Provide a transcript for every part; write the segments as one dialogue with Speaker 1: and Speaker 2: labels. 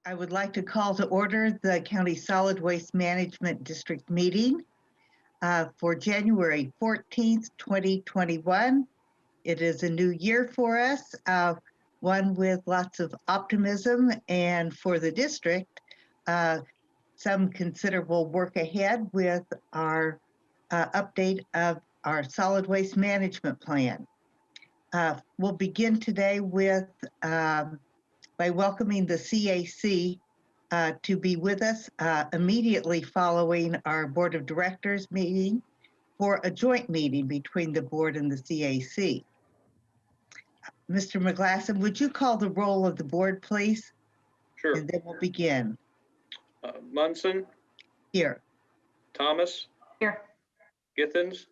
Speaker 1: I would like to call to order the County Solid Waste Management District meeting for January 14th, 2021. It is a new year for us, one with lots of optimism, and for the district, some considerable work ahead with our update of our solid waste management plan. We'll begin today with by welcoming the CAC to be with us immediately following our Board of Directors meeting for a joint meeting between the board and the CAC. Mr. McGlasson, would you call the roll of the board, please?
Speaker 2: Sure.
Speaker 1: And then we'll begin.
Speaker 2: Munson?
Speaker 1: Here.
Speaker 2: Thomas?
Speaker 3: Here.
Speaker 2: Githens?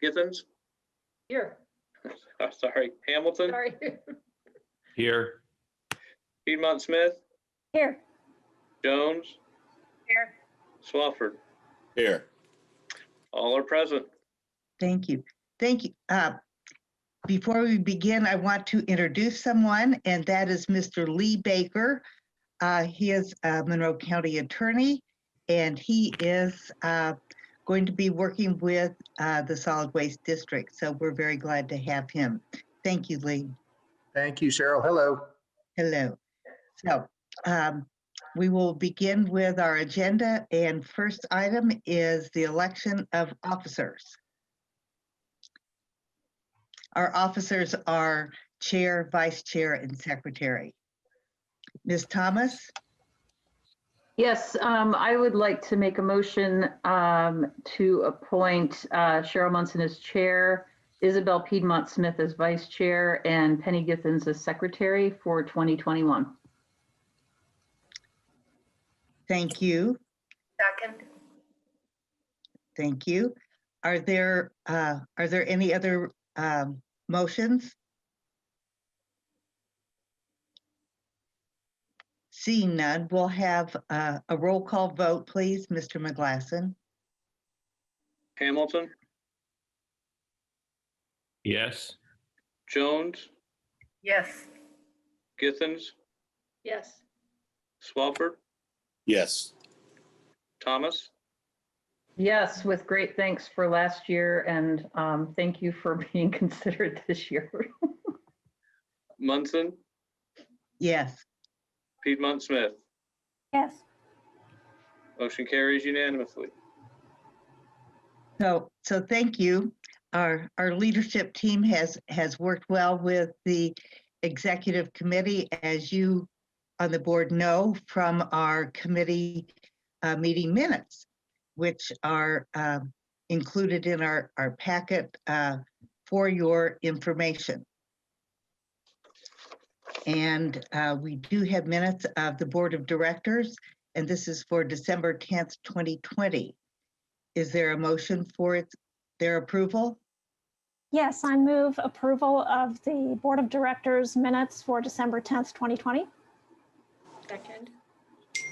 Speaker 2: Githens?
Speaker 3: Here.
Speaker 2: Sorry. Hamilton?
Speaker 3: Sorry.
Speaker 4: Here.
Speaker 2: Piedmont Smith?
Speaker 3: Here.
Speaker 2: Jones?
Speaker 3: Here.
Speaker 2: Swafford?
Speaker 4: Here.
Speaker 2: All are present.
Speaker 1: Thank you. Thank you. Before we begin, I want to introduce someone, and that is Mr. Lee Baker. He is a Monroe County attorney, and he is going to be working with the Solid Waste District. So we're very glad to have him. Thank you, Lee.
Speaker 5: Thank you, Cheryl. Hello.
Speaker 1: Hello. So we will begin with our agenda, and first item is the election of officers. Our officers are chair, vice chair, and secretary. Ms. Thomas?
Speaker 3: Yes, I would like to make a motion to appoint Cheryl Munson as chair, Isabel Piedmont Smith as vice chair, and Penny Githens as secretary for 2021.
Speaker 1: Thank you.
Speaker 3: Second.
Speaker 1: Thank you. Are there any other motions? Seeing none, we'll have a roll call vote, please, Mr. McGlasson.
Speaker 2: Hamilton?
Speaker 4: Yes.
Speaker 2: Jones?
Speaker 3: Yes.
Speaker 2: Githens?
Speaker 3: Yes.
Speaker 2: Swafford?
Speaker 4: Yes.
Speaker 2: Thomas?
Speaker 3: Yes, with great thanks for last year, and thank you for being considered this year.
Speaker 2: Munson?
Speaker 1: Yes.
Speaker 2: Piedmont Smith?
Speaker 3: Yes.
Speaker 2: Motion carries unanimously.
Speaker 1: So thank you. Our leadership team has worked well with the executive committee, as you on the board know from our committee meeting minutes, which are included in our packet for your information. And we do have minutes of the Board of Directors, and this is for December 10th, 2020. Is there a motion for their approval?
Speaker 6: Yes, I move approval of the Board of Directors minutes for December 10th, 2020.
Speaker 3: Second.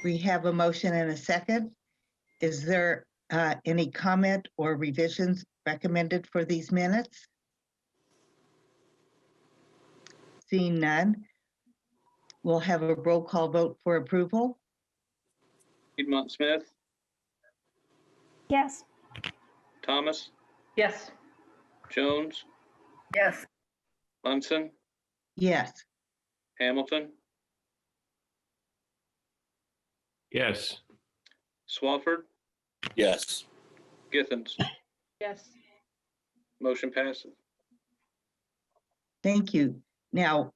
Speaker 1: We have a motion and a second. Is there any comment or revisions recommended for these minutes? Seeing none, we'll have a roll call vote for approval.
Speaker 2: Piedmont Smith?
Speaker 6: Yes.
Speaker 2: Thomas?
Speaker 3: Yes.
Speaker 2: Jones?
Speaker 3: Yes.
Speaker 2: Munson?
Speaker 1: Yes.
Speaker 2: Hamilton?
Speaker 4: Yes.
Speaker 2: Swafford?
Speaker 4: Yes.
Speaker 2: Githens?
Speaker 3: Yes.
Speaker 2: Motion passes.
Speaker 1: Thank you. Now,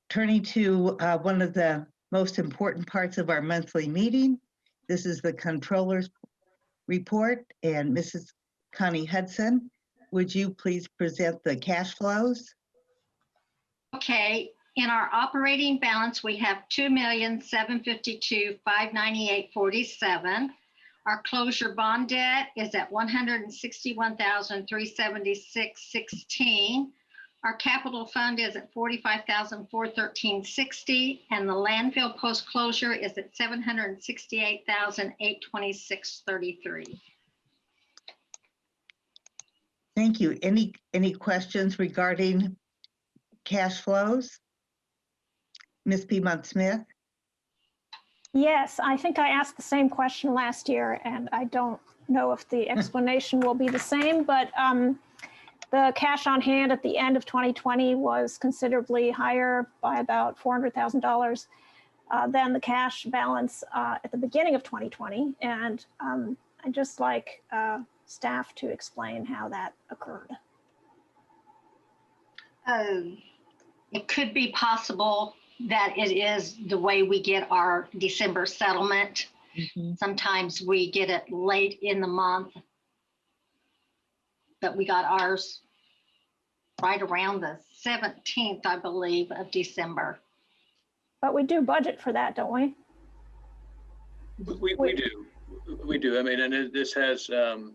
Speaker 1: turning to one of the most important parts of our monthly meeting, this is the Controller's report, and Mrs. Connie Hudson, would you please present the cash flows?
Speaker 7: Okay, in our operating balance, we have $2,752,598.47. Our closure bond debt is at $161,376.16. Our capital fund is at $45,413.60, and the landfill post-closure is at $768,826.33.
Speaker 1: Thank you. Any questions regarding cash flows. Ms. Piedmont Smith?
Speaker 6: Yes, I think I asked the same question last year, and I don't know if the explanation will be the same, but the cash on hand at the end of 2020 was considerably higher by about $400,000 than the cash balance at the beginning of 2020. And I'd just like staff to explain how that occurred.
Speaker 7: It could be possible that it is the way we get our December settlement. Sometimes we get it late in the month, but we got ours right around the 17th, I believe, of December.
Speaker 6: But we do budget for that, don't we?
Speaker 2: We do. We do. I mean, and this has, and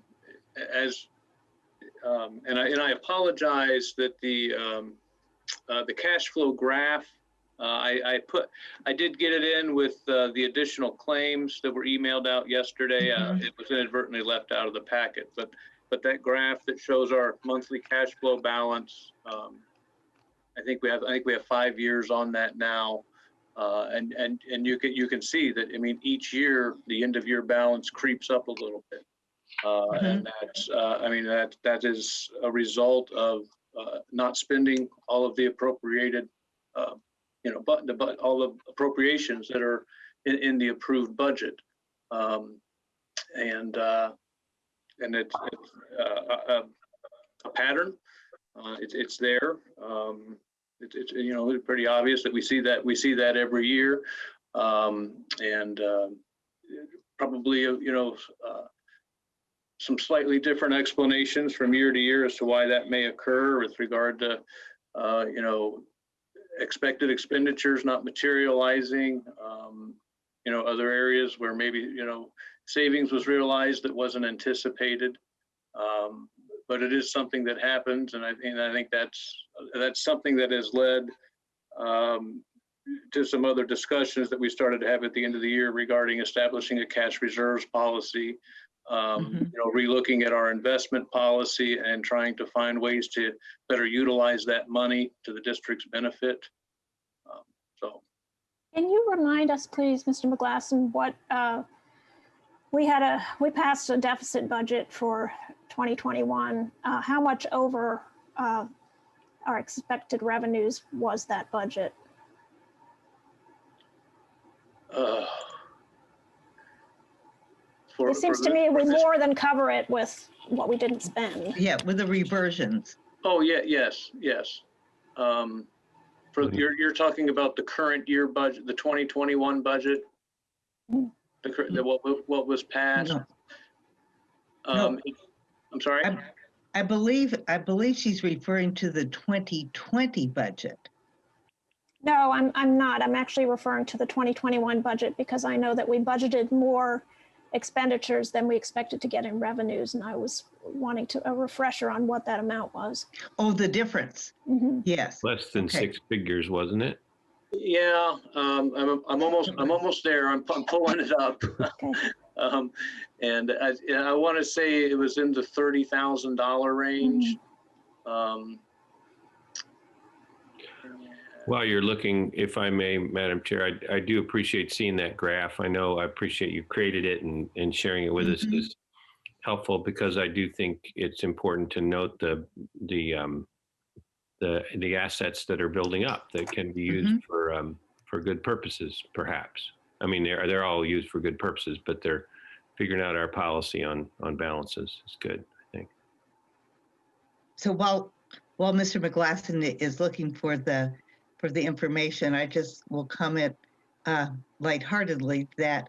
Speaker 2: I apologize that the cash flow graph, I did get it in with the additional claims that were emailed out yesterday. It was inadvertently left out of the packet, but that graph that shows our monthly cash flow balance, I think we have 5 years on that now. And you can see that, I mean, each year the end of year balance creeps up a little bit. And that's, I mean, that is a result of not spending all of the appropriated, but all the appropriations that are in the approved budget. And it's a pattern. It's there. It's pretty obvious that we see that every year, and probably some slightly different explanations from year to year as to why that may occur with regard to expected expenditures not materializing, other areas where maybe savings was realized that wasn't anticipated. But it is something that happens, and I think that's something that has led to some other discussions that we started to have at the end of the year regarding establishing a cash reserves policy, relooking at our investment policy and trying to find ways to better utilize that money to the district's benefit.
Speaker 6: Can you remind us, please, Mr. McGlasson, what we passed a deficit budget for 2021. How much over our expected revenues was that budget? It seems to me we more than cover it with what we didn't spend.
Speaker 1: Yeah, with the reversions.
Speaker 2: Oh, yeah, yes. You're talking about the current year budget, the 2021 budget, what was passed.
Speaker 1: No.
Speaker 2: I'm sorry.
Speaker 1: I believe she's referring to the 2020 budget.
Speaker 6: No, I'm not. I'm actually referring to the 2021 budget because I know that we budgeted more expenditures than we expected to get in revenues, and I was wanting a refresher on what that amount was.
Speaker 1: Oh, the difference. Yes.
Speaker 4: Less than six figures, wasn't it?
Speaker 2: Yeah, I'm almost there. I'm pulling it up.
Speaker 6: Okay.
Speaker 2: And I want to say it was in the $30,000 range.
Speaker 4: While you're looking, if I may, Madam Chair, I do appreciate seeing that graph. I appreciate you created it and sharing it with us is helpful because I do think it's important to note the assets that are building up that can be used for good purposes, perhaps. I mean, they're all used for good purposes, but they're figuring out our policy on balances is good, I think.
Speaker 1: So while Mr. McGlasson is looking for the information, I just will comment lightheartedly that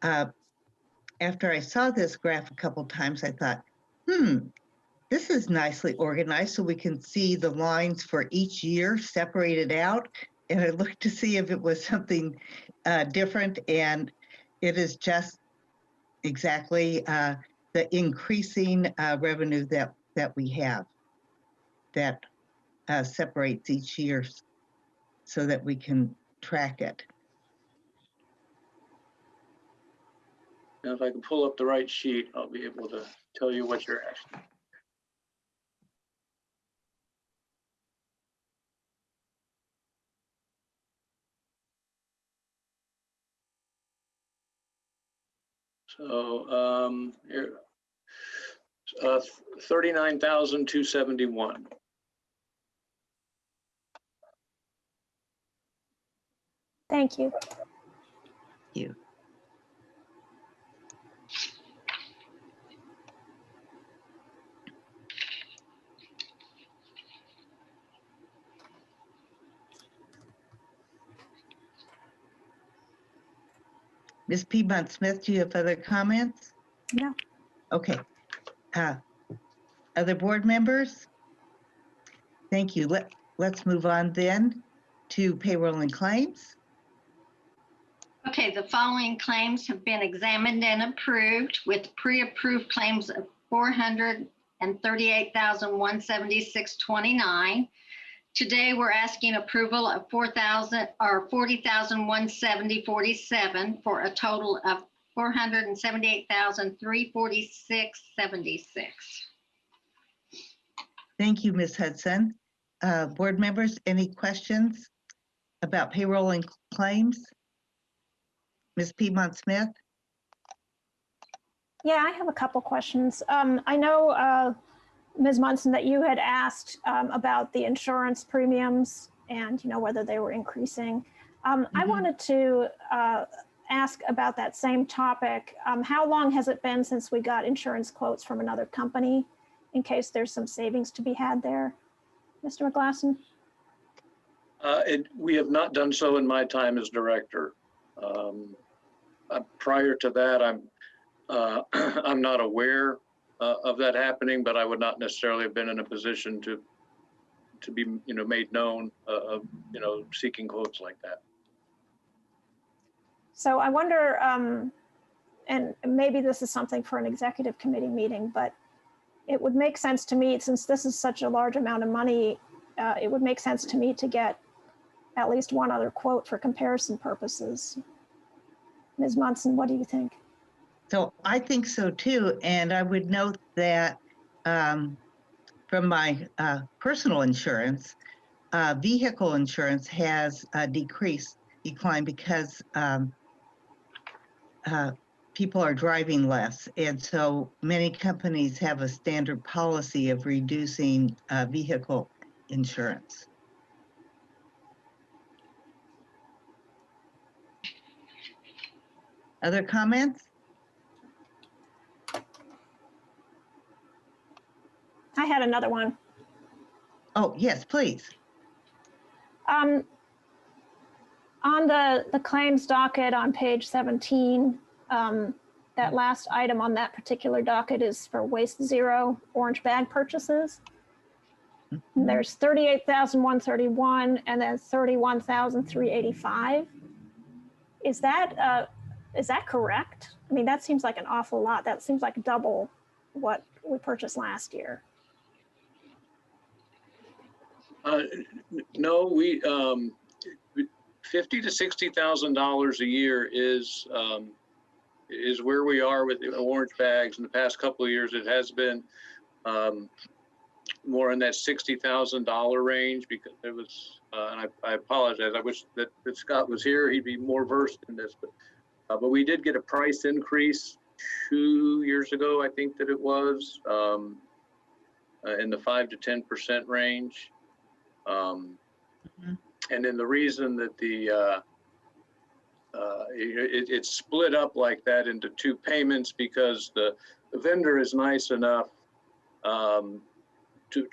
Speaker 1: after I saw this graph a couple times, I thought, this is nicely organized so we can see the lines for each year separated out. And I looked to see if it was something different, and it is just exactly the increasing revenue that we have that separates each year so that we can track it.
Speaker 2: Now, if I can pull up the right sheet, I'll be able to tell you what you're asking. So here, 39,271.
Speaker 6: Thank you.
Speaker 1: You. Ms. Piedmont Smith, do you have other comments?
Speaker 6: No.
Speaker 1: Okay. Other board members? Thank you. Let's move on then to payroll and claims.
Speaker 7: Okay, the following claims have been examined and approved with pre-approved claims of $438,176.29. Today, we're asking approval of $40,170.47 for a total of $478,346.76.
Speaker 1: Thank you, Ms. Hudson. Board members, any questions about payroll and claims? Ms. Piedmont Smith?
Speaker 6: Yeah, I have a couple questions. I know, Ms. Munson, that you had asked about the insurance premiums and, you know, whether they were increasing. I wanted to ask about that same topic. How long has it been since we got insurance quotes from another company in case there's some savings to be had there? Mr. McGlasson?
Speaker 2: We have not done so in my time as director. Prior to that, I'm not aware of that happening, but I would not necessarily have been in a position to be, you know, made known of, you know, seeking quotes like that.
Speaker 6: So I wonder, and maybe this is something for an executive committee meeting, but it would make sense to me, since this is such a large amount of money, it would make sense to me to get at least one other quote for comparison purposes. Ms. Munson, what do you think?
Speaker 1: So I think so too. And I would note that from my personal insurance, vehicle insurance has declined because people are driving less. And so many companies have a standard policy of reducing vehicle insurance. Other comments?
Speaker 6: I had another one.
Speaker 1: Oh, yes, please.
Speaker 6: On the claims docket on page 17, that last item on that particular docket is for Waste Zero orange bag purchases.
Speaker 1: Mm-hmm.
Speaker 6: There's 38,131 and then 31,385. Is that correct? I mean, that seems like an awful lot. That seems like double what we purchased last year.
Speaker 2: No, we $50,000 to $60,000 a year is where we are with the orange bags. In the past couple of years, it has been more in that $60,000 range, because it was. And I apologize. I wish that Scott was here. He'd be more versed in this. But we did get a price increase 2 years ago. I think that it was in the 5 to 10% range. And then the reason that it's split up like that into two payments, because the vendor is nice enough to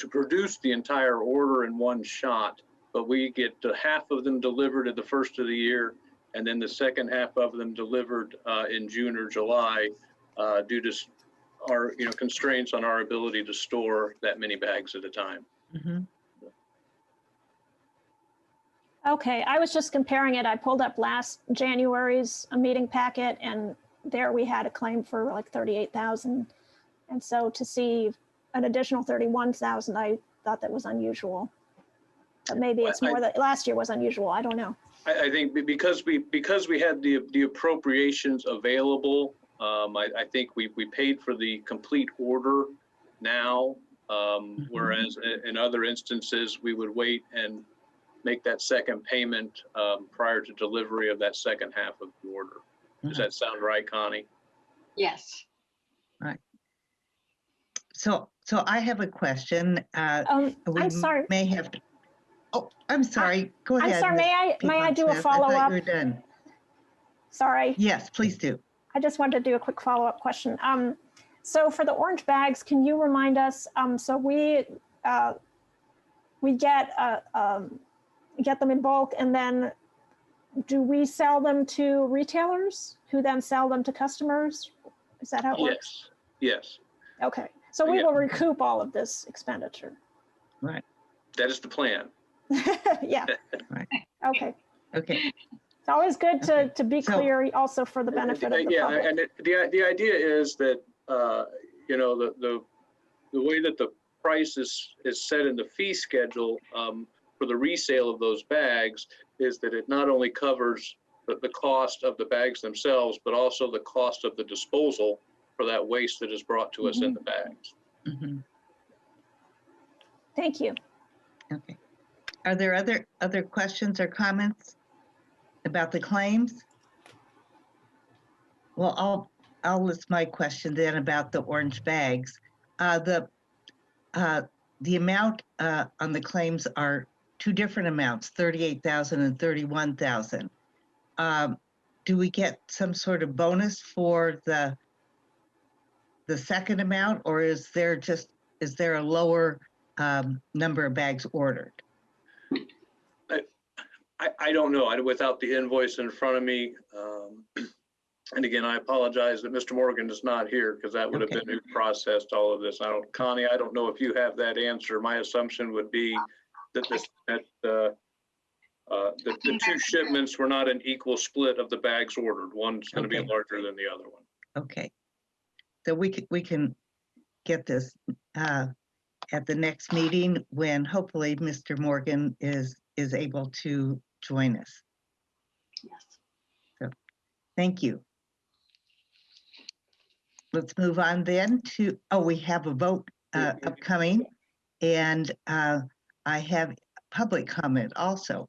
Speaker 2: produce the entire order in one shot, but we get half of them delivered at the first of the year, and then the second half of them delivered in June or July due to our constraints on our ability to store that many bags at a time.
Speaker 1: Mm-hmm.
Speaker 6: Okay, I was just comparing it. I pulled up last January's meeting packet, and there we had a claim for like 38,000. And so to see an additional 31,000, I thought that was unusual. But maybe it's more that last year was unusual. I don't know.
Speaker 2: I think because we had the appropriations available, I think we paid for the complete order now, whereas in other instances we would wait and make that second payment prior to delivery of that second half of the order. Does that sound right, Connie?
Speaker 7: Yes.
Speaker 1: So I have a question. We
Speaker 6: I'm sorry.
Speaker 1: may have to, oh, I'm sorry. Go
Speaker 6: I'm
Speaker 1: ahead.
Speaker 6: sorry,
Speaker 1: Ms.
Speaker 6: may I do a
Speaker 1: Piedmont-Smith. I thought
Speaker 6: follow-up?
Speaker 1: you were done.
Speaker 6: Sorry.
Speaker 1: Yes, please do.
Speaker 6: I just wanted to do a quick follow-up question. So for the orange bags, can you remind us, so we get them in bulk, and then do we sell them to retailers who then sell them to customers? Is that how it works?
Speaker 2: Yes.
Speaker 6: Okay, so we
Speaker 2: Yeah.
Speaker 6: will recoup all of this expenditure.
Speaker 1: Right.
Speaker 2: That is the plan.
Speaker 6: Yeah.
Speaker 1: Right.
Speaker 6: Okay.
Speaker 1: Okay.
Speaker 6: It's always good
Speaker 1: Okay.
Speaker 6: to be
Speaker 1: So-
Speaker 6: clear also for the benefit of the
Speaker 2: Yeah,
Speaker 6: public.
Speaker 2: and the idea is that, you know, the way that the price is set in the fee schedule for the resale of those bags is that it not only covers the cost of the bags themselves, but also the cost of the disposal for that waste that is brought to us in the bags.
Speaker 1: Mhm.
Speaker 6: Thank you.
Speaker 1: Okay. Are there other questions or comments about the claims? Well, I'll list my question then about the orange bags. The amount on the claims are two different amounts, 38,000 and 31,000. Do we get some sort of bonus for the second amount, or is there a lower number of bags ordered?
Speaker 2: I don't know. Without the invoice in front of me. And again, I apologize that Mr. Morgan is not here because that would have
Speaker 1: Okay.
Speaker 2: been who processed all of this. Connie, I don't know if you have that answer. My assumption would be that the two shipments were not an equal split of the bags ordered. One's going to be
Speaker 1: Okay.
Speaker 2: larger than the other one.
Speaker 1: Okay. So we can get this at the next meeting when hopefully Mr. Morgan is able to join us.
Speaker 7: Yes.
Speaker 1: Thank you. Let's move on then to, we have a vote upcoming, and I have public comment also.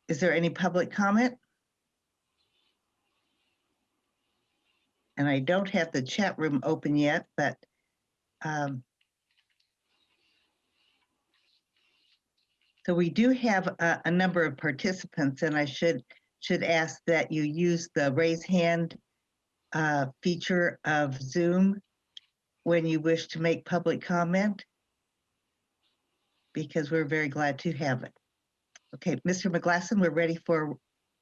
Speaker 1: Is there any public comment? And I don't have the chat room open yet, but so we do have a number of participants, and I should ask that you use the raise hand feature of Zoom when you wish to make public comment, because we're very glad to have it. Okay, Mr. McGlasson, we're ready for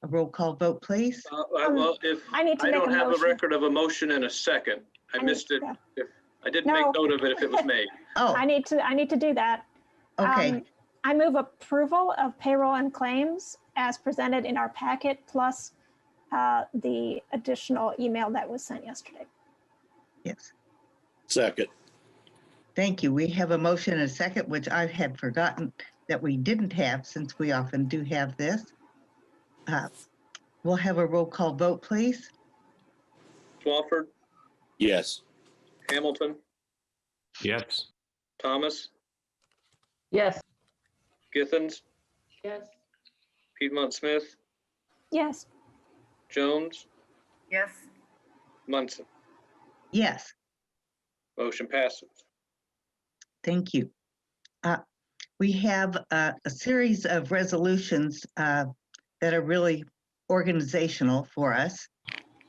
Speaker 1: a roll call vote, please.
Speaker 2: Well, if
Speaker 6: I need to
Speaker 2: I
Speaker 6: make
Speaker 2: don't
Speaker 6: a
Speaker 2: have a
Speaker 6: motion.
Speaker 2: record of a motion in a second, I missed it. If I didn't make
Speaker 6: No.
Speaker 2: note of it if it was made.
Speaker 1: Oh,
Speaker 6: I need to do that.
Speaker 1: okay,
Speaker 6: I move approval of payroll and claims as presented in our packet, plus the additional email that was sent yesterday.
Speaker 1: yes.
Speaker 8: Second.
Speaker 1: Thank you. We have a motion and a second, which I had forgotten that we didn't have, since we often do have this. We'll have a roll call vote, please.
Speaker 2: Swafford,
Speaker 8: Yes.
Speaker 2: Hamilton,
Speaker 4: Yes.
Speaker 2: Thomas,
Speaker 3: Yes.
Speaker 2: Githens,
Speaker 3: Yes.
Speaker 2: Piedmont-Smith,
Speaker 6: Yes.
Speaker 2: Jones,
Speaker 9: Yes.
Speaker 2: Munson.
Speaker 1: Yes,
Speaker 2: Motion passes.
Speaker 1: thank you. We have a series of resolutions that are really organizational for us.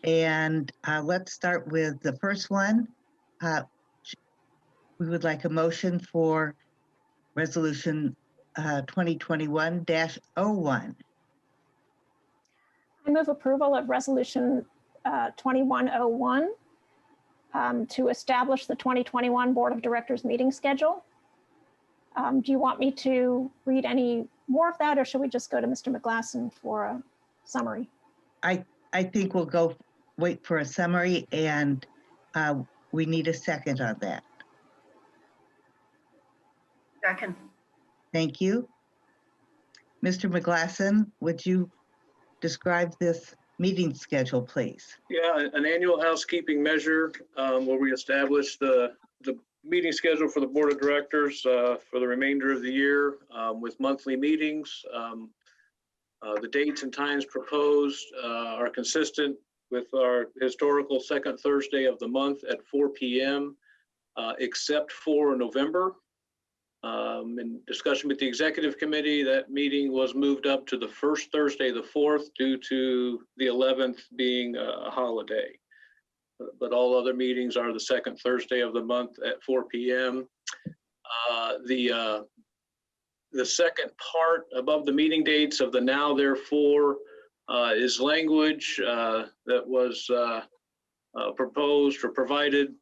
Speaker 1: And let's start with the first one. We would like a motion for resolution 2021-01.
Speaker 6: I move approval of resolution 2101 to establish the 2021 Board of Directors meeting schedule. Do you want me to read any more of that, or should we just go to Mr. McGlasson for a summary?
Speaker 1: I think we'll wait for a summary, and we need a second on that.
Speaker 9: Second.
Speaker 1: Thank you. Mr. McGlasson, would you describe this meeting schedule, please?
Speaker 2: Yeah, an annual housekeeping measure where we establish the meeting schedule for the Board of Directors for the remainder of the year with monthly meetings. The dates and times proposed are consistent with our historical second Thursday of the month at 4 p.m., except for November. In discussion with the executive committee, that meeting was moved up to the first Thursday, the 4th, due to the 11th being a holiday. But all other meetings are the second Thursday of the month at 4 p.m. The second part above the meeting dates of the now therefore is language that was proposed or provided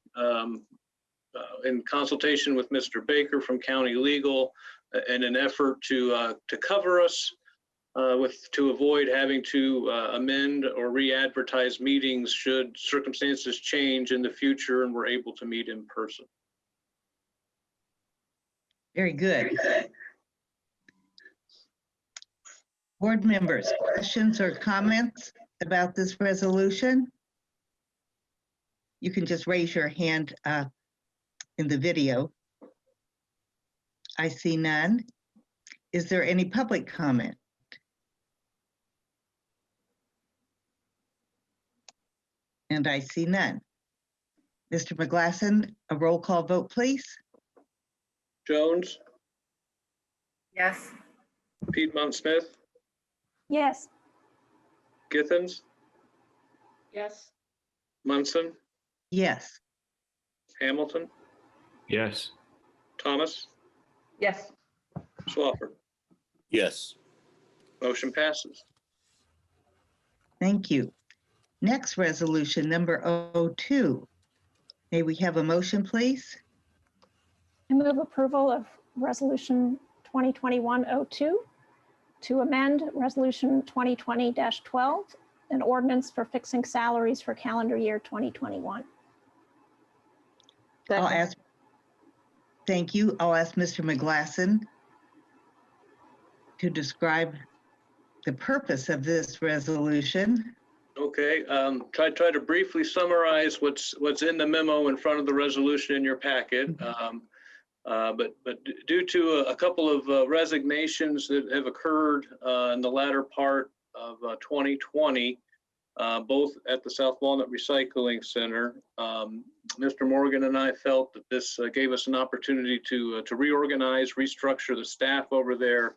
Speaker 2: in consultation with Mr. Baker from County Legal in an effort to cover us to avoid having to amend or re-advertise meetings should circumstances change in the future and we're able to meet in person.
Speaker 1: Very good. Board members, questions or comments about this resolution? You can just raise your hand in the video. I see none. Is there any public comment? And I see none. Mr. McGlasson, a roll call vote, please.
Speaker 2: Jones,
Speaker 9: Yes.
Speaker 2: Piedmont Smith,
Speaker 6: Yes.
Speaker 2: Githens,
Speaker 9: Yes.
Speaker 2: Munson,
Speaker 1: Yes.
Speaker 2: Hamilton,
Speaker 4: Yes.
Speaker 2: Thomas,
Speaker 3: Yes.
Speaker 2: Swafford.
Speaker 8: Yes.
Speaker 2: Motion passes.
Speaker 1: Thank you. Next resolution, number 02. May we have a motion, please?
Speaker 6: I move approval of Resolution 2021-02 to amend Resolution 2020-12, an ordinance for fixing salaries for calendar year 2021.
Speaker 1: I'll
Speaker 3: Second.
Speaker 1: ask, thank you. I'll ask Mr. McGlasson to describe the purpose of this resolution.
Speaker 2: Okay, try to briefly summarize what's in the memo in front of the resolution in your packet. But due to a couple of resignations that have occurred in the latter part of 2020, both at the South Walnut Recycling Center, Mr. Morgan and I felt that this gave us an opportunity to reorganize, restructure the staff over there,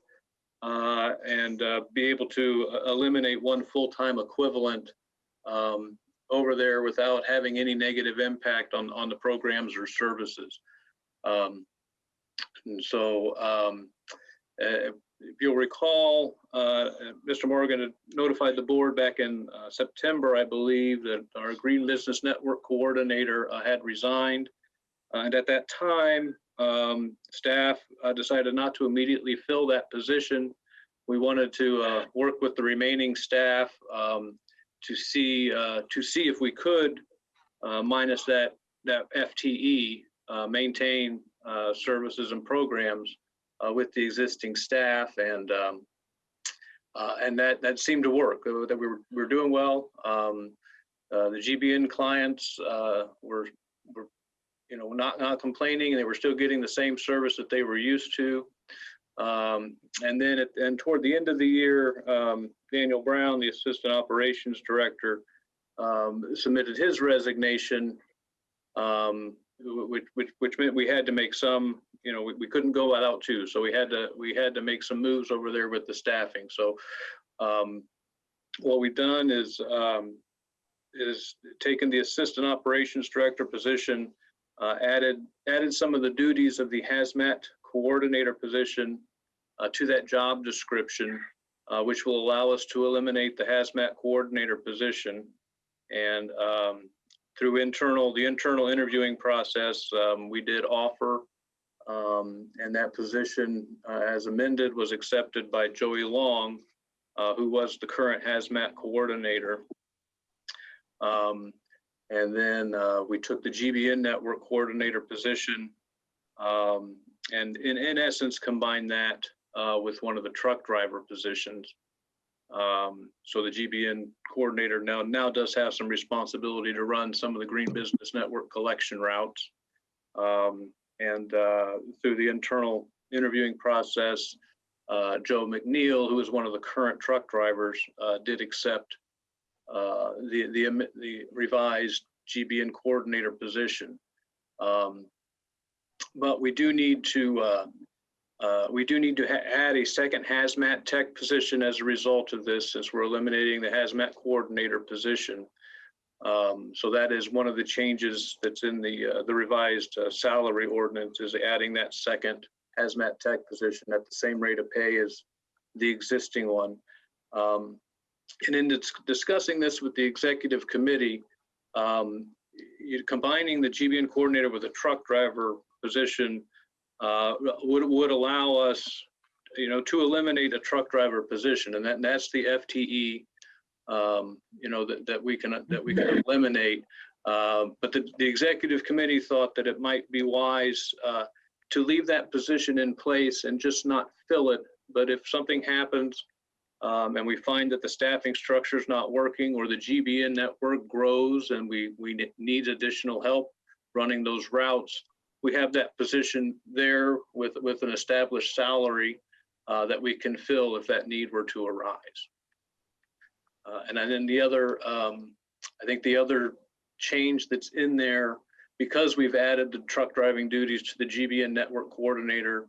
Speaker 2: and be able to eliminate one full-time equivalent over there without having any negative impact on the programs or services. And so if you'll recall, Mr. Morgan had notified the board back in September, I believe, that our Green Business Network coordinator had resigned. And at that time, staff decided not to immediately fill that position. We wanted to work with the remaining staff to see if we could, minus that FTE, maintain services and programs with the existing staff, and that seemed to work. That we were doing well. The GBN clients were not complaining, and they were still getting the same service that they were used to. And then toward the end of the year, Daniel Brown, the assistant operations director, submitted his resignation, which meant we had to make some, we couldn't go without two, so we had to make some moves over there with the staffing. So what we've done is taken the assistant operations director position, added some of the duties of the hazmat coordinator position to that job description, which will allow us to eliminate the hazmat coordinator position. And through the internal interviewing process, we did offer, and that position as amended was accepted by Joey Long, who was the current hazmat coordinator. And then we took the GBN network coordinator position, and in essence combined that with one of the truck driver positions. So the GBN coordinator now does have some responsibility to run some of the Green Business Network collection routes. And through the internal interviewing process, Joe McNeil, who is one of the current truck drivers, did accept the revised GBN coordinator position. But we do need to add a second hazmat tech position as a result of this, since we're eliminating the hazmat coordinator position. So that is one of the changes that's in the revised salary ordinance, is adding that second hazmat tech position at the same rate of pay as the existing one. And in discussing this with the executive committee, combining the GBN coordinator with a truck driver position would allow us, to eliminate a truck driver position, and that's the FTE, that we can eliminate. But the executive committee thought that it might be wise to leave that position in place and just not fill it. But if something happens and we find that the staffing structure is not working, or the GBN network grows and we need additional help running those routes, we have that position there with an established salary that we can fill if that need were to arise. And then the other, I think the other change that's in there, because we've added the truck driving duties to the GBN network coordinator,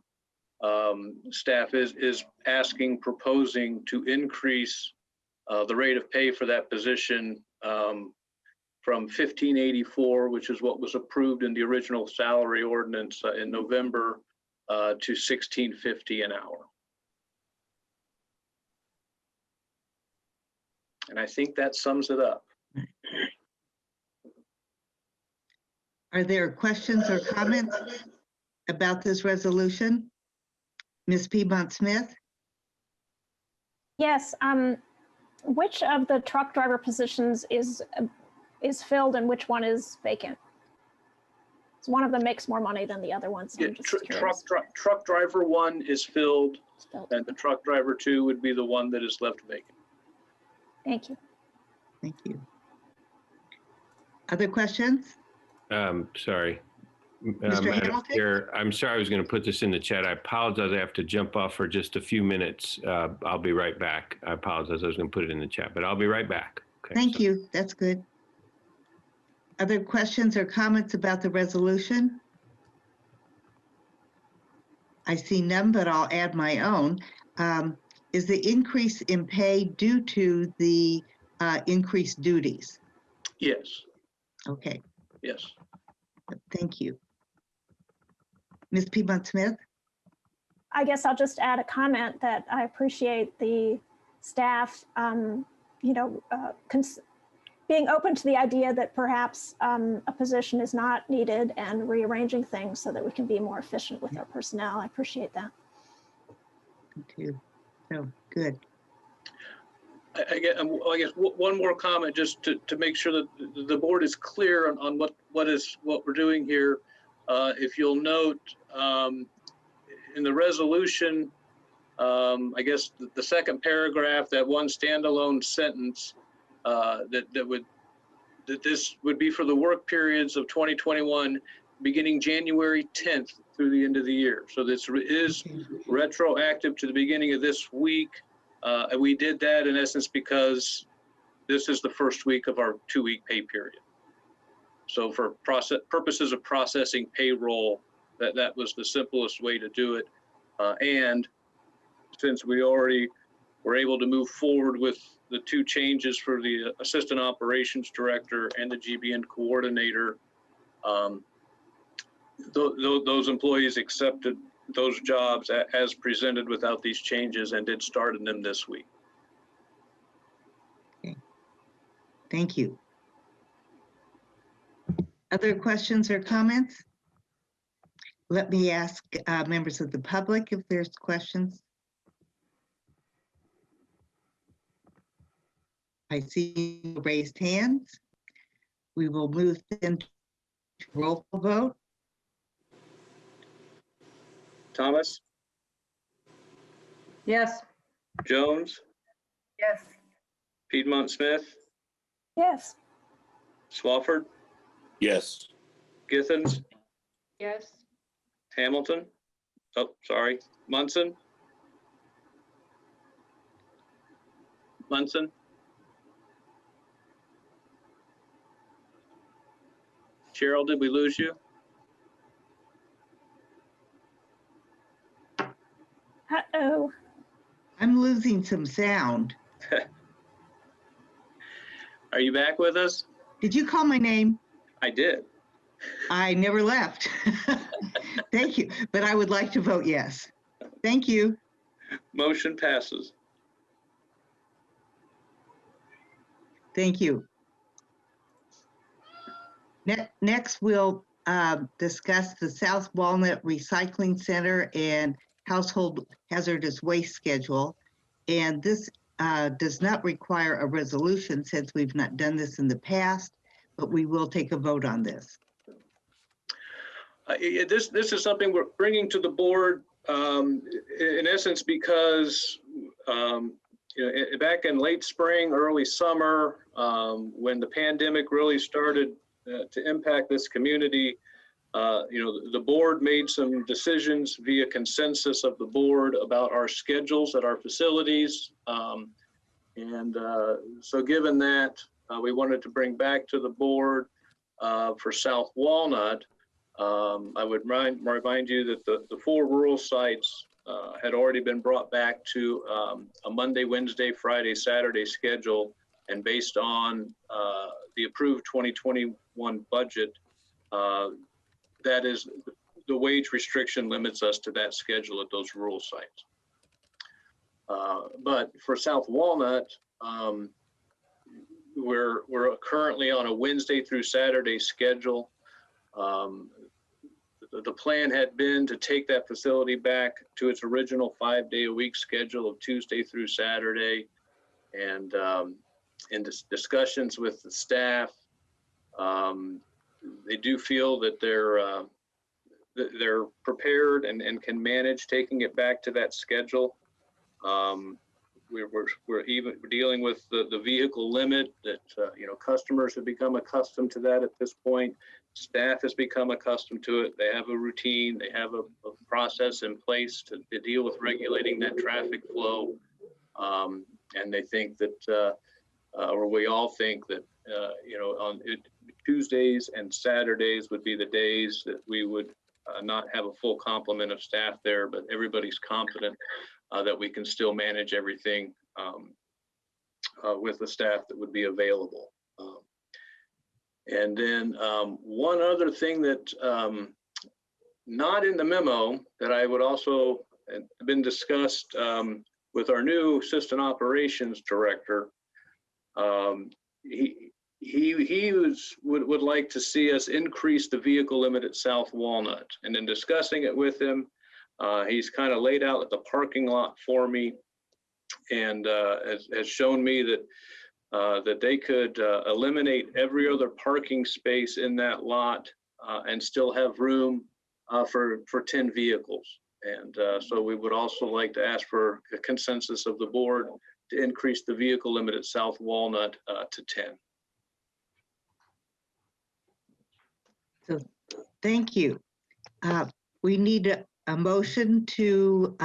Speaker 2: staff is proposing to increase the rate of pay for that position from $15.84, which is what was approved in the original salary ordinance in November, to $16.50 an hour. And I think that sums it up.
Speaker 1: Are there questions or comments about this resolution? Ms. Piedmont Smith?
Speaker 6: Yes, which of the truck driver positions is filled and which one is vacant? So one of them makes more money than the other one. So
Speaker 2: Yeah, truck driver 1 is filled, and the truck driver 2 would be the one that is left vacant.
Speaker 6: Thank you.
Speaker 1: Thank you. Other questions?
Speaker 4: Sorry.
Speaker 1: Mr.
Speaker 4: Madam
Speaker 1: Hamilton?
Speaker 4: Chair, I'm sorry, I was going to put this in the chat. I apologize. I have to jump off for just a few minutes. I'll be right back. I apologize. I was going to put it in the chat, but I'll be right back. Okay,
Speaker 1: Thank you. That's good. Other questions or comments about the resolution? I see none, but I'll add my own. Is the increase in pay due to the increased duties?
Speaker 2: Yes.
Speaker 1: Okay,
Speaker 2: Yes.
Speaker 1: thank you. Ms. Piedmont Smith?
Speaker 6: I guess I'll just add a comment that I appreciate the staff, being open to the idea that perhaps a position is not needed and rearranging things so that we can be more efficient with our personnel. I appreciate that.
Speaker 1: Thank you. So good.
Speaker 2: I guess one more comment, just to make sure that the board is clear on what we're doing here. If you'll note, in the resolution, I guess the second paragraph, that one standalone sentence, that this would be for the work periods of 2021, beginning January 10th through the end of the year. So this is retroactive to the beginning of this week. And we did that in essence because this is the first week of our 2-week pay period. So for purposes of processing payroll, that was the simplest way to do it. And since we already were able to move forward with the 2 changes for the assistant operations director and the GBN coordinator, those employees accepted those jobs as presented without these changes and did start in them this week.
Speaker 1: Okay. Thank you. Other questions or comments? Let me ask members of the public if there's questions. I see raised hands. We will move into roll call vote.
Speaker 2: Thomas?
Speaker 3: Yes.
Speaker 2: Jones?
Speaker 9: Yes.
Speaker 2: Piedmont Smith?
Speaker 6: Yes.
Speaker 2: Swafford?
Speaker 8: Yes.
Speaker 2: Githens?
Speaker 9: Yes.
Speaker 2: Hamilton? Oh, sorry. Munson? Munson? Cheryl, did we lose you?
Speaker 6: Uh-oh.
Speaker 1: I'm losing some sound.
Speaker 2: Are you back with us?
Speaker 1: Did you call my name?
Speaker 2: I did.
Speaker 1: I never left. Thank you, but I would like to vote yes. Thank you.
Speaker 2: Motion passes.
Speaker 1: Thank you. Next, we'll discuss the South Walnut Recycling Center and Household Hazardous Waste Schedule. And this does not require a resolution since we've not done this in the past, but we will take a vote on this.
Speaker 2: This is something we're bringing to the board in essence because back in late spring, early summer, when the pandemic really started to impact this community, the board made some decisions via consensus of the board about our schedules at our facilities. So given that, we wanted to bring back to the board for South Walnut. I would remind you that the 4 rural sites had already been brought back to a Monday, Wednesday, Friday, Saturday schedule. And based on the approved 2021 budget, that is the wage restriction limits us to that schedule at those rural sites. But for South Walnut, we're currently on a Wednesday through Saturday schedule. The plan had been to take that facility back to its original 5-day-a-week schedule of Tuesday through Saturday. And in discussions with the staff, they do feel that they're prepared and can manage taking it back to that schedule. We're even dealing with the vehicle limit that customers have become accustomed to that at this point. Staff has become accustomed to it. They have a routine. They have a process in place to deal with regulating that traffic flow. And they think that, or we all think that, on Tuesdays and Saturdays would be the days that we would not have a full complement of staff there, but everybody's confident that we can still manage everything with the staff that would be available. And then one other thing that not in the memo that I would also have been discussed with our new assistant operations director. He would like to see us increase the vehicle limit at South Walnut. And in discussing it with him, he's kind of laid out the parking lot for me and has shown me that they could eliminate every other parking space in that lot and still have room for 10 vehicles. And so we would also like to ask for a consensus of the board to increase the vehicle limit at South Walnut to 10.
Speaker 1: So thank you. We need a motion to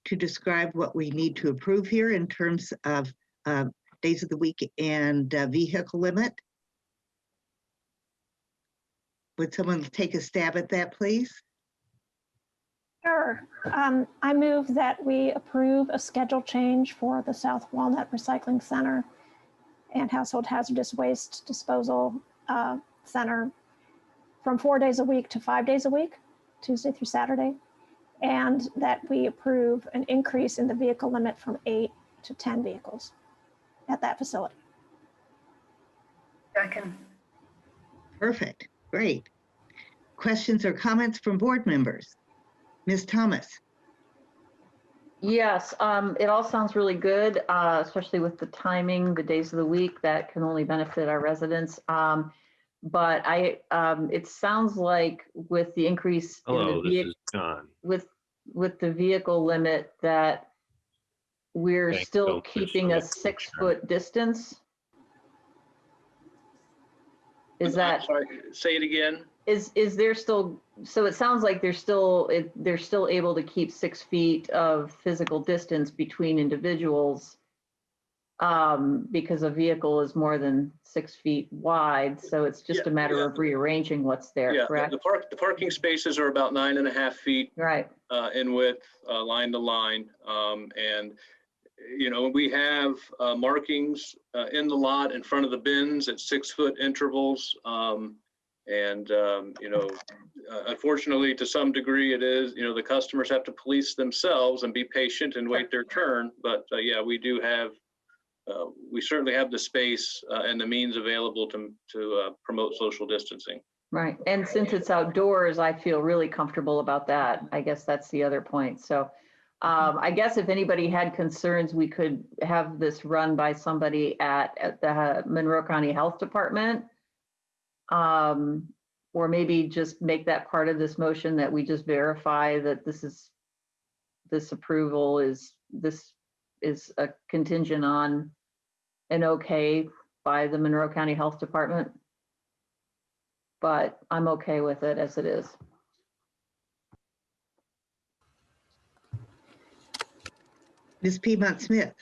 Speaker 1: describe what we need to approve here in terms of days of the week and vehicle limit. Would someone take a stab at that, please?
Speaker 6: Sure. I move that we approve a schedule change for the South Walnut Recycling Center and Household Hazardous Waste Disposal Center from 4 days a week to 5 days a week, Tuesday through Saturday, and that we approve an increase in the vehicle limit from 8 to 10 vehicles at that facility.
Speaker 9: Second.
Speaker 1: Perfect. Great. Questions or comments from board members? Ms. Thomas?
Speaker 3: Yes, it all sounds really good, especially with the timing, the days of the week that can only benefit our residents. But it sounds like with the increase
Speaker 4: Hello,
Speaker 3: in the
Speaker 4: this is John.
Speaker 3: with the vehicle limit that we're
Speaker 4: Thanks,
Speaker 3: still
Speaker 4: don't push
Speaker 3: keeping
Speaker 4: on
Speaker 3: a
Speaker 4: that.
Speaker 3: 6-foot distance. Is
Speaker 2: I'm
Speaker 3: that?
Speaker 2: sorry, say it again.
Speaker 3: Is there still, so it sounds like they're still able to keep 6 feet of physical distance between individuals. because a vehicle is more than 6 feet wide. So it's just a matter of rearranging what's there,
Speaker 2: Yeah,
Speaker 3: correct?
Speaker 2: the parking spaces are about 9.5 feet
Speaker 3: Right.
Speaker 2: in width, line to line. And, you know, we have markings in the lot in front of the bins at 6-foot intervals. You know, unfortunately, to some degree, it is, you know, the customers have to police themselves and be patient and wait their turn. But yeah, we do have, we certainly have the space and the means available to promote social distancing.
Speaker 3: Right. And since it's outdoors, I feel really comfortable about that. I guess that's the other point. So I guess if anybody had concerns, we could have this run by somebody at the Monroe County Health Department. Or maybe just make that part of this motion that we just verify that this approval is a contingent on an okay by the Monroe County Health Department. But I'm okay with it as it is.
Speaker 1: Ms. Piedmont Smith.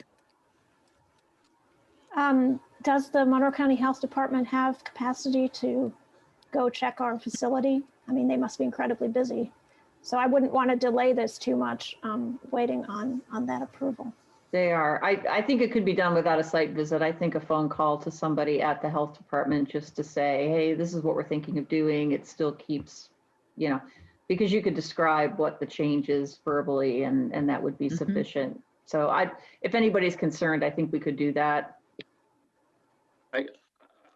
Speaker 6: Does the Monroe County Health Department have capacity to go check our facility? I mean, they must be incredibly busy. So I wouldn't want to delay this too much, waiting on that approval.
Speaker 3: They are. I think it could be done without a site visit. I think a phone call to somebody at the health department just to say, hey, this is what we're thinking of doing. It still keeps, you know, because you could describe what the change is verbally and that would be sufficient. So if anybody's concerned, I think we could do that.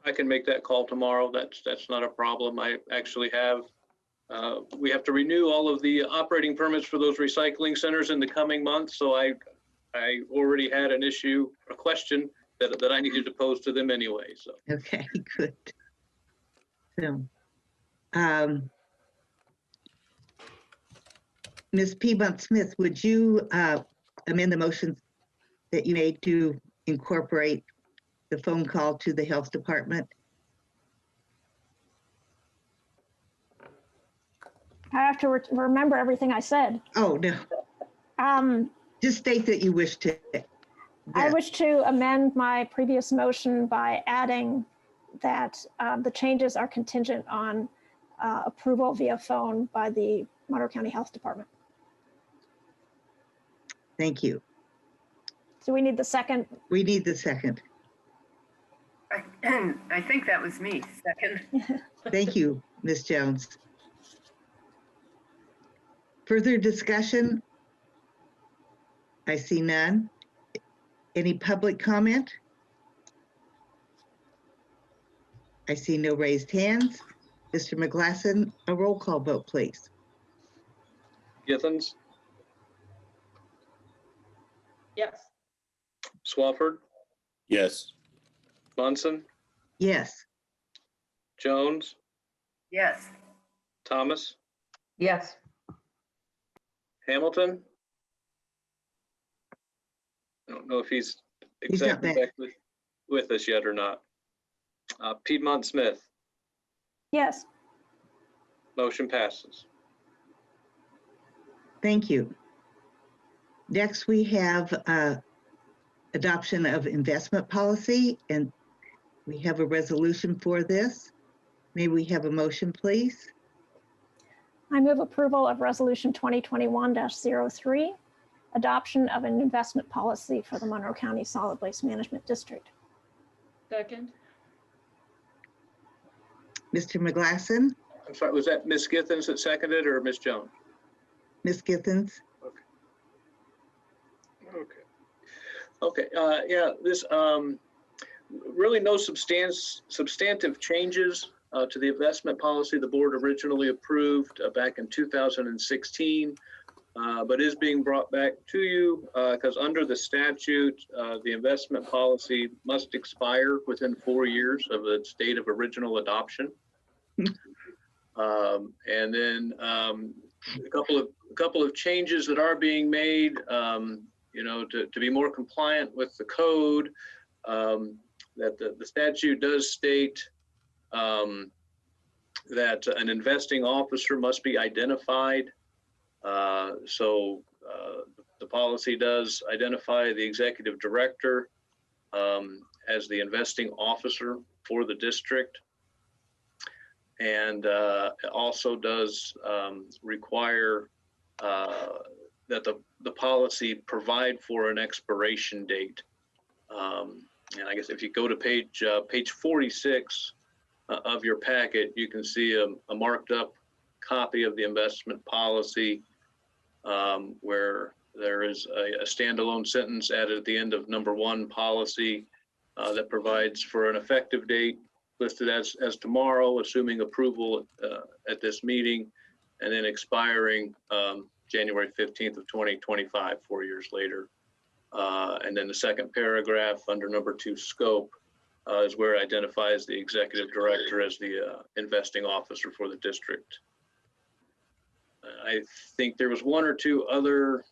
Speaker 2: I can make that call tomorrow. That's not a problem. I actually have, we have to renew all of the operating permits for those recycling centers in the coming months. So I already had a question that I needed to pose to them anyway, so.
Speaker 1: Okay, good. So, Ms. Piedmont Smith, would you amend the motion that you made to incorporate the phone call to the health department?
Speaker 6: I have to remember everything I said.
Speaker 1: Oh, no. Just state that you wish to.
Speaker 6: I wish to amend my previous motion by adding that the changes are contingent on approval via phone by the Monroe County Health Department.
Speaker 1: Thank you.
Speaker 6: So we need the second.
Speaker 1: We need the second.
Speaker 9: I think that was me, second.
Speaker 1: Thank you, Ms. Jones. Further discussion? I see none. Any public comment? I see no raised hands. Mr. McGlasson, a roll call vote, please.
Speaker 2: Githens,
Speaker 9: Yes.
Speaker 2: Swafford,
Speaker 8: Yes.
Speaker 2: Munson,
Speaker 1: Yes.
Speaker 2: Jones,
Speaker 9: Yes.
Speaker 2: Thomas,
Speaker 3: Yes.
Speaker 2: Hamilton. I don't know if he's
Speaker 1: He's not back.
Speaker 2: exactly with us yet or not. Piedmont Smith,
Speaker 6: Yes.
Speaker 2: motion passes.
Speaker 1: Thank you. Next, we have adoption of investment policy, and we have a resolution for this. May we have a motion, please?
Speaker 6: I move approval of Resolution 2021-03, adoption of an investment policy for the Monroe County Solid Waste Management District.
Speaker 9: Second.
Speaker 1: Mr. McGlasson,
Speaker 2: I'm sorry, was that Ms. Githens that seconded or Ms. Jones?
Speaker 1: Ms. Githens?
Speaker 2: Okay. Yeah, this really no substantive changes to the investment policy the board originally approved back in 2016, but is being brought back to you because under the statute, the investment policy must expire within 4 years of its date of original adoption. And then a couple of changes that are being made, you know, to be more compliant with the code, that the statute does state that an investing officer must be identified. So the policy does identify the executive director as the investing officer for the district. And it also does require that the policy provide for an expiration date. And I guess if you go to page 46 of your packet, you can see a marked up copy of the investment policy where there is a standalone sentence added at the end of number 1 policy that provides for an effective date listed as tomorrow, assuming approval at this meeting, and then expiring January 15th of 2025, 4 years later. And then the second paragraph under number 2 scope is where it identifies the executive director as the investing officer for the district. I think there was 1 or 2 other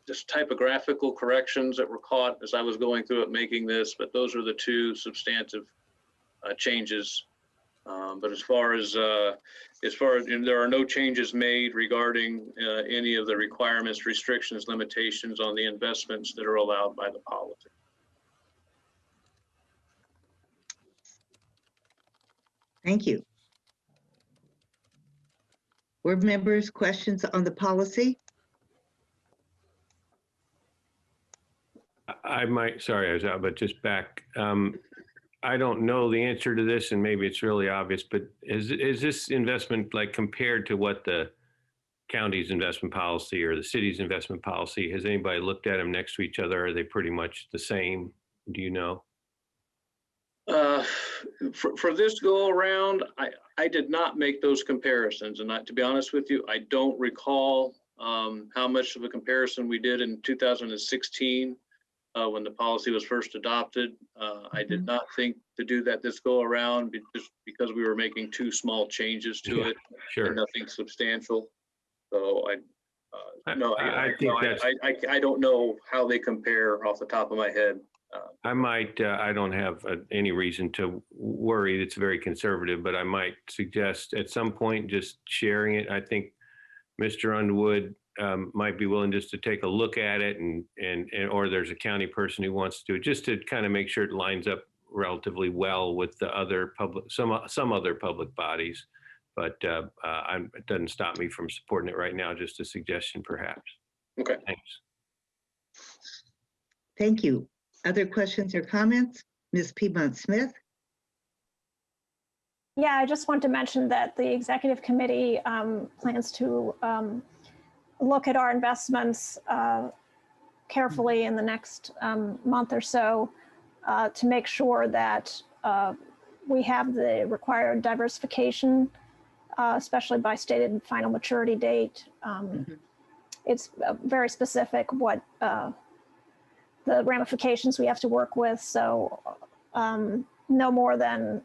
Speaker 2: just typographical corrections that were caught as I was going through it making this, but those are the 2 substantive changes. But as far as there are no changes made regarding any of the requirements, restrictions, limitations on the investments that are allowed by the policy.
Speaker 1: Thank you. Board members, questions on the policy?
Speaker 4: I might, sorry, I was out, but just back. I don't know the answer to this, and maybe it's really obvious, but is this investment like compared to what the county's investment policy or the city's investment policy? Has anybody looked at them next to each other? Are they pretty much the same? Do you know?
Speaker 2: For this go around, I did not make those comparisons, and to be honest with you, I don't recall how much of a comparison we did in 2016 when the policy was first adopted. I did not think to do that this go around just because we were making 2 small changes to it,
Speaker 4: Sure.
Speaker 2: and nothing substantial. So I don't know how they compare off the top of my head.
Speaker 4: I don't have any reason to worry. It's very conservative, but I might suggest at some point just sharing it. I think Mr. Underwood might be willing just to take a look at it and or there's a county person who wants to do it, just to kind of make sure it lines up relatively well with the other some other public bodies. But it doesn't stop me from supporting it right now. Just a suggestion, perhaps.
Speaker 2: Okay.
Speaker 4: Thanks.
Speaker 1: Thank you. Other questions or comments? Ms. Piedmont Smith?
Speaker 6: Yeah, I just want to mention that the executive committee plans to look at our investments carefully in the next month or so to make sure that we have the required diversification, especially by stated final maturity date. It's very specific what the ramifications we have to work with. So no more than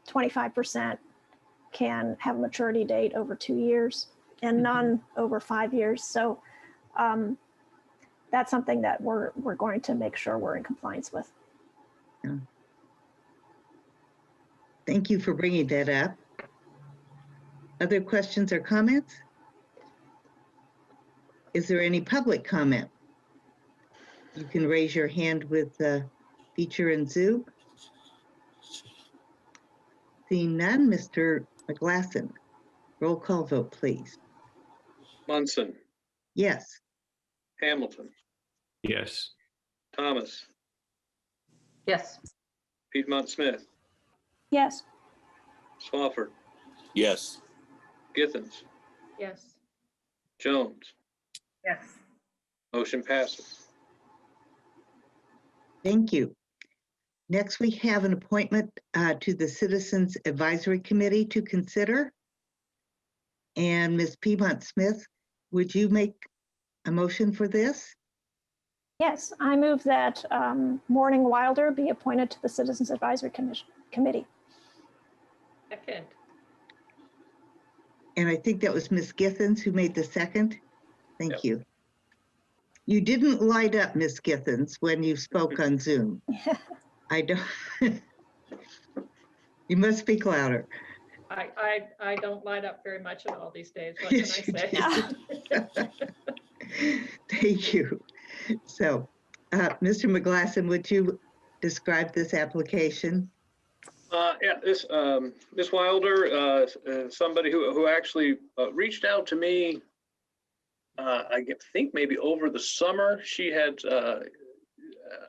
Speaker 6: 25% can have a maturity date over 2 years and none over 5 years. So that's something that we're going to make sure we're in compliance with.
Speaker 1: Yeah. Thank you for bringing that up. Other questions or comments? Is there any public comment? You can raise your hand with the feature in Zoom. Seeing none, Mr. McGlasson, roll call vote, please.
Speaker 2: Munson,
Speaker 1: Yes.
Speaker 2: Hamilton,
Speaker 4: Yes.
Speaker 2: Thomas,
Speaker 3: Yes.
Speaker 2: Piedmont Smith,
Speaker 6: Yes.
Speaker 2: Swafford,
Speaker 8: Yes.
Speaker 2: Githens,
Speaker 9: Yes.
Speaker 2: Jones.
Speaker 9: Yes.
Speaker 2: Motion passes.
Speaker 1: Thank you. Next, we have an appointment to the Citizens Advisory Committee to consider. And Ms. Piedmont Smith, would you make a motion for this?
Speaker 6: Yes, I move that Morning Wilder be appointed to the Citizens Advisory Committee.
Speaker 9: Second.
Speaker 1: And I think that was Ms. Githens who made the second. Thank
Speaker 2: Yep.
Speaker 1: you. You didn't light up, Ms. Githens, when you spoke on Zoom. I don't. You must speak louder.
Speaker 9: I don't light up very much at all these days. What can I say?
Speaker 1: Thank you. So, Mr. McGlasson, would you describe this application?
Speaker 2: Yeah, Ms. Wilder, somebody who actually reached out to me, think maybe over the summer. She had,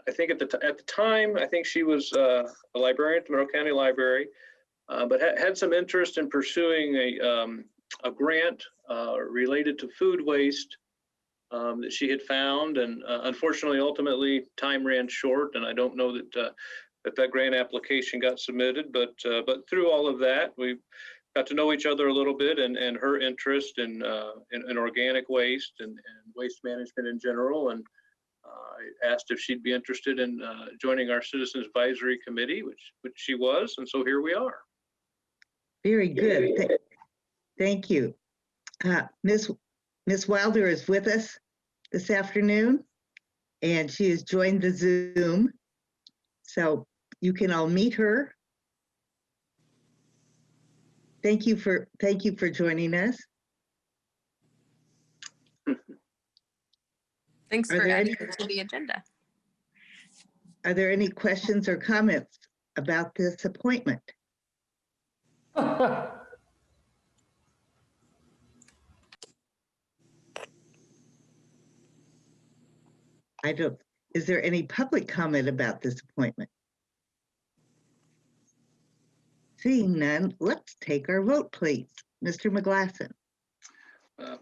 Speaker 2: I think at the time, I think she was a librarian at the Monroe County Library, but had some interest in pursuing a grant related to food waste that she had found, and unfortunately, ultimately, time ran short, and I don't know that that grant application got submitted. But through all of that, we got to know each other a little bit, and her interest in organic waste and waste management in general, and I asked if she'd be interested in joining our Citizens Advisory Committee, which she was, and so here we are.
Speaker 1: Very good. Thank you. Ms. Wilder is with us this afternoon, and she has joined the Zoom. So you can all meet her. Thank you for joining us.
Speaker 10: Thanks
Speaker 1: Are
Speaker 10: for
Speaker 1: there
Speaker 10: adding
Speaker 1: any-
Speaker 10: it to the agenda.
Speaker 1: Are there any questions or comments about this appointment? Is there any public comment about this appointment? Seeing none, let's take our vote, please. Mr. McGlasson.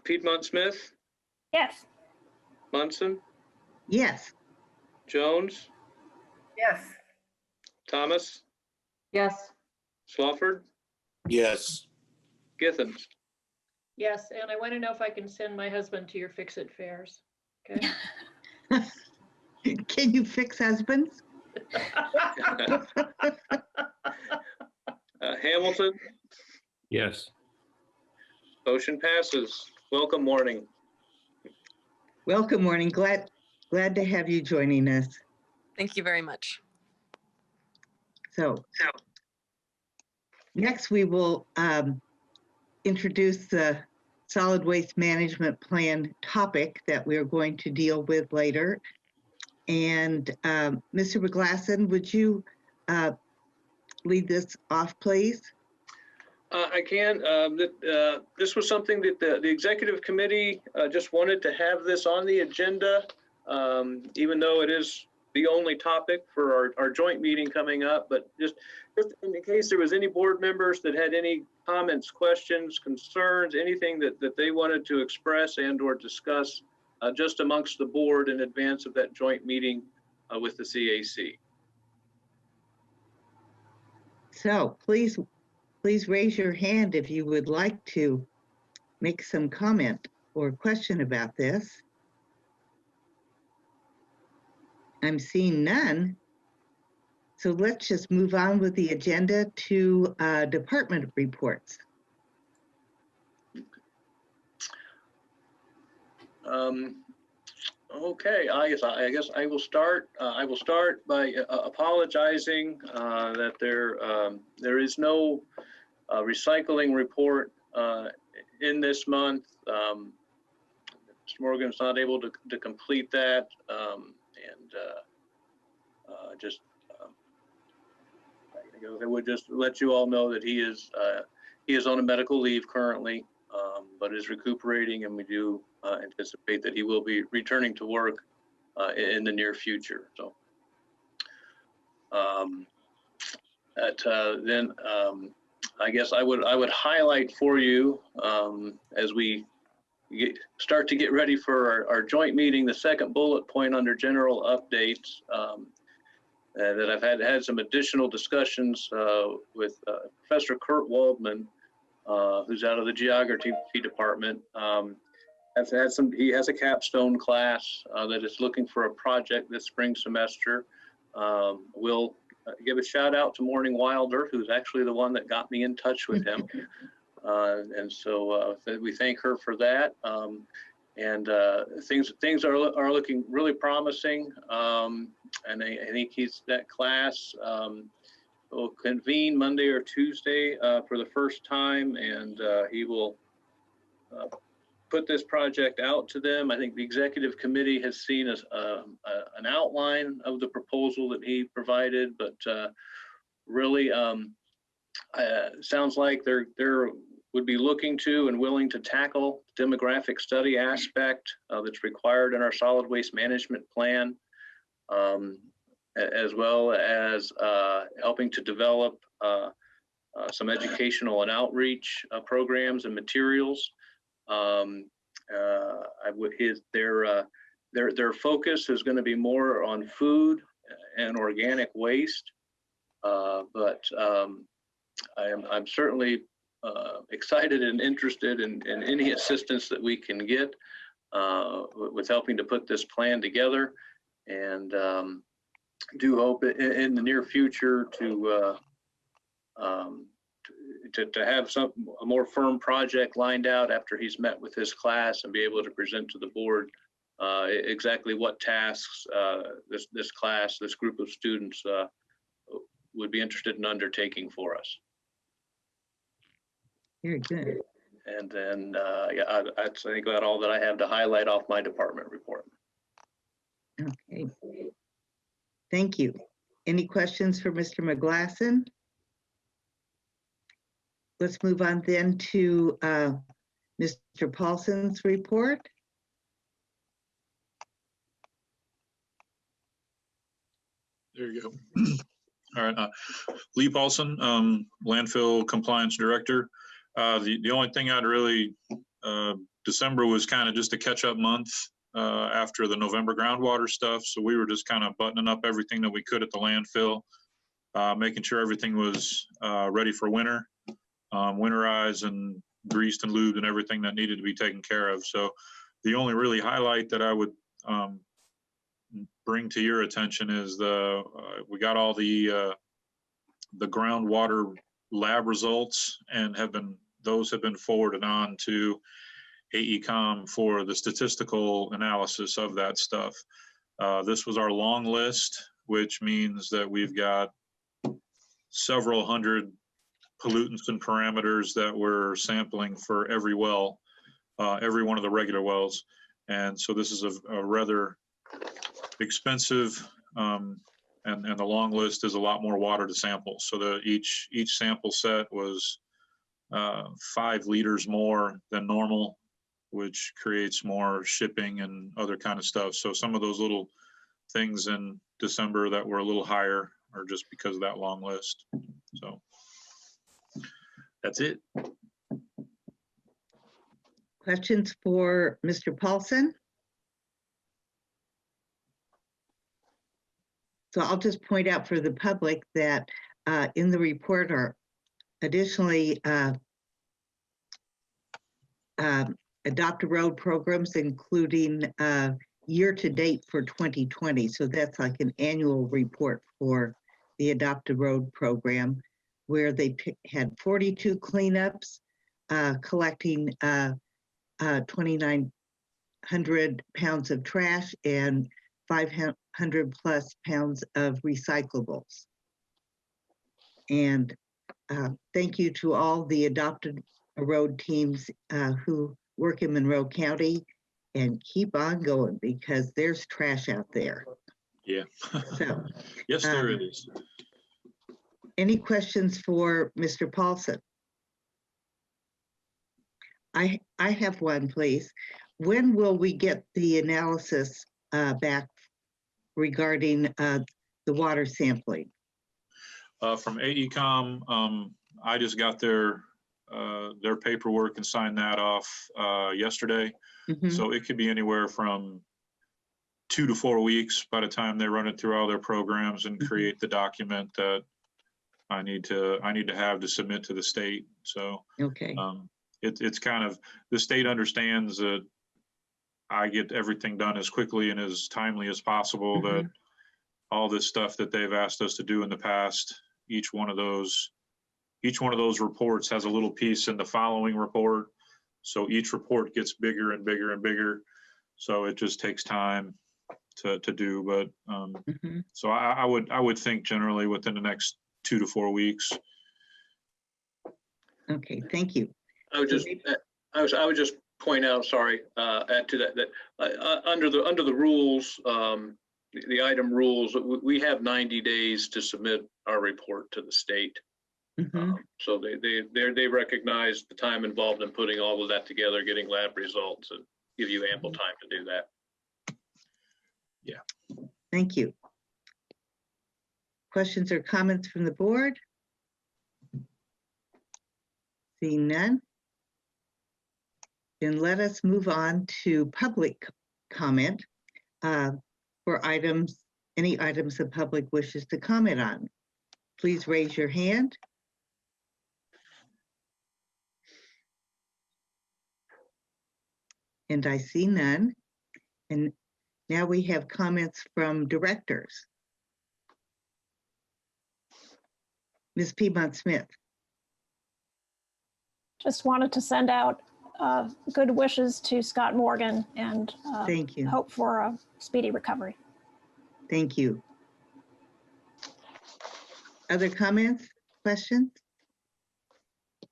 Speaker 2: Piedmont Smith,
Speaker 6: Yes.
Speaker 2: Munson,
Speaker 1: Yes.
Speaker 2: Jones,
Speaker 5: Yes.
Speaker 2: Thomas,
Speaker 3: Yes.
Speaker 2: Swafford,
Speaker 8: Yes.
Speaker 2: Githens.
Speaker 9: Yes, and I want to know if I can send my husband to your Fix-It fairs. Okay.
Speaker 1: Can you fix husbands?
Speaker 2: Hamilton,
Speaker 4: Yes.
Speaker 2: motion passes. Welcome, morning.
Speaker 1: Welcome, morning. Glad to have you joining us.
Speaker 10: Thank you very much.
Speaker 1: So next we will introduce the solid waste management plan topic that we're going to deal with later. And Mr. McGlasson, would you lead this off, please?
Speaker 2: I can. This was something that the executive committee just wanted to have this on the agenda, even though it is the only topic for our joint meeting coming up. But just in the case there was any board members that had any comments, questions, concerns, anything that they wanted to express and or discuss just amongst the board in advance of that joint meeting with the CAC.
Speaker 1: So please raise your hand if you would like to make some comment or question about this. I'm seeing none. So let's just move on with the agenda to department reports.
Speaker 2: Okay, I guess I will start. I will start by apologizing that there is no recycling report in this month. Mr. Morgan's not able to complete that, I would just let you all know that he is on a medical leave currently, but is recuperating, and we do anticipate that he will be returning to work in the near future. So then I guess I would highlight for you as we start to get ready for our joint meeting, the second bullet point under general updates, that I've had some additional discussions with Professor Kurt Waldman, who's out of the geography department. He has a capstone class that is looking for a project this spring semester. We'll give a shout out to Morning Wilder, who's actually the one that got me in touch with him. And so we thank her for that. And things are looking really promising. And I think that class will convene Monday or Tuesday for the first time, and he will put this project out to them. I think the executive committee has seen an outline of the proposal that he provided, but really sounds like they're would be looking to and willing to tackle demographic study aspect that's required in our solid waste management plan, as well as helping to develop some educational and outreach programs and materials. Their focus is going to be more on food and organic waste, but I'm certainly excited and interested in any assistance that we can get with helping to put this plan together, and do hope in the near future to have a more firm project lined out after he's met with his class and be able to present to the board exactly what tasks this group of students would be interested in undertaking for us.
Speaker 1: Very good.
Speaker 2: And then, yeah, I think that's all that I have to highlight off my department report.
Speaker 1: Okay. Thank you. Any questions for Mr. McGlasson? Let's move on then to Mr. Paulson's report.
Speaker 11: There you go. All right, Lee Paulson, landfill compliance director. The only thing I'd really, December was kind of just a catch-up month after the November groundwater stuff. So we were just kind of buttoning up everything that we could at the landfill, making sure everything was ready for winter, winterized and greased and lubed and everything that needed to be taken care of. So the only really highlight that I would bring to your attention is we got all the groundwater lab results and those have been forwarded on to AECOM for the statistical analysis of that stuff. This was our long list, which means that we've got several hundred pollutants and parameters that we're sampling for every well, every one of the regular wells. And so this is a rather expensive, and the long list is a lot more water to sample. So each sample set was 5 liters more than normal, which creates more shipping and other kind of stuff. So some of those little things in December that were a little higher are just because of that long list. So that's it.
Speaker 1: Questions for Mr. Paulson? So I'll just point out for the public that in the report are additionally Adopt a Road programs, including year-to-date for 2020. So that's like an annual report for the Adopt a Road program, where they had 42 cleanups, collecting 2,900 pounds of trash and 500 plus pounds of recyclables. And thank you to all the Adopted a Road teams who work in Monroe County, and keep on going because there's trash out there.
Speaker 11: Yeah.
Speaker 1: So,
Speaker 11: yes, there is.
Speaker 1: Any questions for Mr. Paulson? I have one, please. When will we get the analysis back regarding the water sampling?
Speaker 11: From AECOM, I just got their paperwork and signed that off yesterday.
Speaker 1: Mhm.
Speaker 11: So it could be anywhere from 2 to 4 weeks by the time they run it through all their programs and create the document that I need to have to submit to the state. So
Speaker 1: Okay.
Speaker 11: It's kind of, the state understands that I get everything done as quickly and as timely as possible, that all this stuff that they've asked us to do in the past, each one of those reports has a little piece in the following report. So each report gets bigger and bigger and bigger. So it just takes time to do. But so I would think generally within the next 2 to 4 weeks.
Speaker 1: Okay, thank you.
Speaker 2: I would just point out, sorry, add to that, under the rules, the item rules, we have 90 days to submit our report to the state.
Speaker 1: Mhm.
Speaker 2: So they recognize the time involved in putting all of that together, getting lab results, and give you ample time to do that.
Speaker 1: Thank you. Questions or comments from the board? Seeing none. Then let us move on to public comment for items, any items the public wishes to comment on. Please raise your hand. And I see none. And now we have comments from directors. Ms. Piedmont Smith.
Speaker 6: Just wanted to send out good wishes to Scott Morgan and
Speaker 1: Thank you.
Speaker 6: hope for a speedy recovery.
Speaker 1: Thank you. Other comments, questions?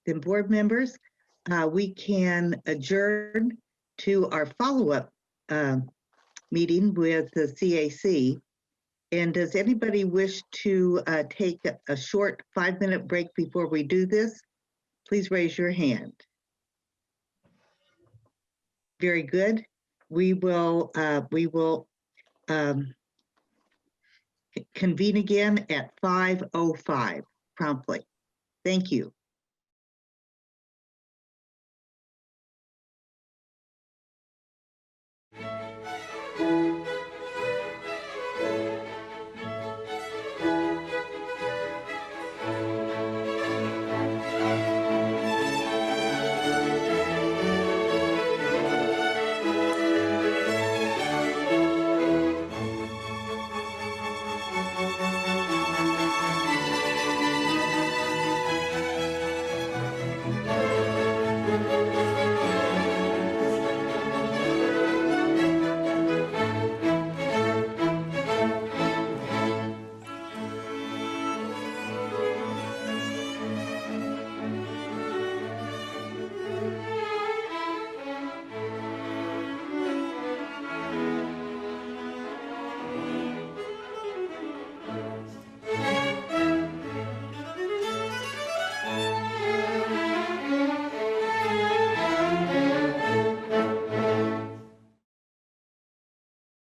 Speaker 1: Then board members, we can adjourn to our follow-up meeting with the CAC. And does anybody wish to take a short 5-minute break before we do this? Please raise your hand. Very good. We will convene again at 5:05 promptly. Thank you.